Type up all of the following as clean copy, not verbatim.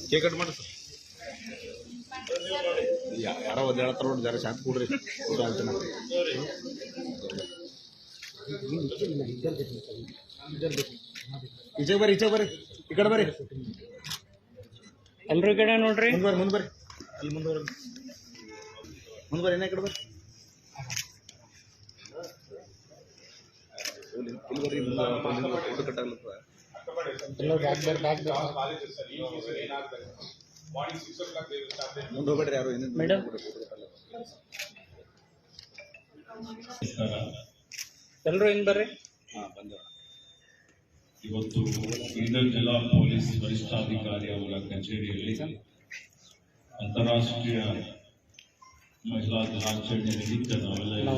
Cake cut ಮಾಡಿ sir. ಯಾರೋ ಒಂದು ಹೇಳ್ತಾರ ನೋಡಿ, ಜರ ಶಾಂತಿ ಕೊಡ್ರಿ. ಈಚೆಗೆ ಬರ್ರಿ, ಈಚೆಗೆ ಬರ್ರಿ, ಈ ಕಡೆ ಬರ್ರಿ, ಎಲ್ರು ಈ ಕಡೆ ನೋಡ್ರಿ. ಮುಂದೆ ಬರ್ರಿ, ಅಲ್ಲಿ ಮುಂದೆ ಬರ್ರಿ, ಈ ಕಡೆ ಬರ್ರಿ, ಇಲ್ಲಿ ಬರ್ರಿ. ಫೋಟೋ ಕಟ್ಟಾಗ್ಲತ್ತ ಮುಂದೆ ಹೋಗ್ಬೇಡ್ರಿ ಯಾರು. ಮೇಡಮ್ ಎಲ್ರು ಹಿಂಗ್ ಬರ್ರಿ. ಇವತ್ತು ಬೀದರ್ ಜಿಲ್ಲಾ ಪೊಲೀಸ್ ವರಿಷ್ಠಾಧಿಕಾರಿ ಅವರ ಕಚೇರಿಯಲ್ಲಿ ಅಂತಾರಾಷ್ಟ್ರೀಯ ಮಹಿಳಾ ದಿನಾಚರಣೆ ನಿಮಿತ್ತ ನಾವೆಲ್ಲ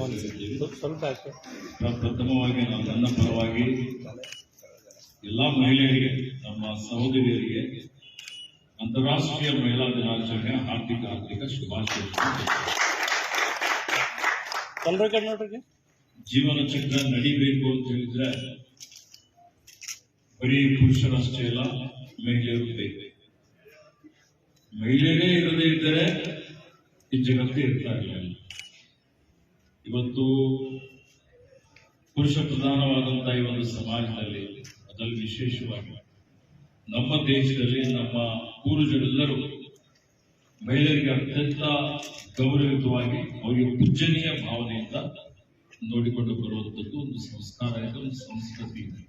ಪ್ರಥಮವಾಗಿ ನನ್ನ ಪರವಾಗಿ ಎಲ್ಲ ಮಹಿಳೆಯರಿಗೆ, ನಮ್ಮ ಸಹೋದರಿಯರಿಗೆ ಅಂತಾರಾಷ್ಟ್ರೀಯ ಮಹಿಳಾ ದಿನಾಚರಣೆಯ ಹಾರ್ದಿಕ ಶುಭಾಶಯಗಳು. ಜೀವನ ಚಕ್ರ ನಡಿಬೇಕು ಅಂತ ಹೇಳಿದ್ರೆ ಬರೀ ಪುರುಷರಷ್ಟೇ ಅಲ್ಲ, ಮಹಿಳೆಯರು ಬೇಕು. ಮಹಿಳೆಯರೇ ಇರದೇ ಇದ್ದರೆ ಈ ಜಗತ್ತೇ ಇರ್ತಾ ಇರಲಿಲ್ಲ. ಇವತ್ತು ಪುರುಷ ಪ್ರಧಾನವಾದಂತಹ ಈ ಒಂದು ಸಮಾಜದಲ್ಲಿ, ಅದರಲ್ಲಿ ವಿಶೇಷವಾಗಿ ನಮ್ಮ ದೇಶದಲ್ಲಿ ನಮ್ಮ ಪೂರ್ವಜರೆಲ್ಲರೂ ಮಹಿಳೆಯರಿಗೆ ಅತ್ಯಂತ ಗೌರವಯುತವಾಗಿ, ಅವರಿಗೆ ಪೂಜನೀಯ ಭಾವನೆಯಿಂದ ನೋಡಿಕೊಂಡು ಬರುವಂಥದ್ದು ಒಂದು ಸಂಸ್ಕಾರ ಇದೆ, ಒಂದು ಸಂಸ್ಕೃತಿ ಇದೆ.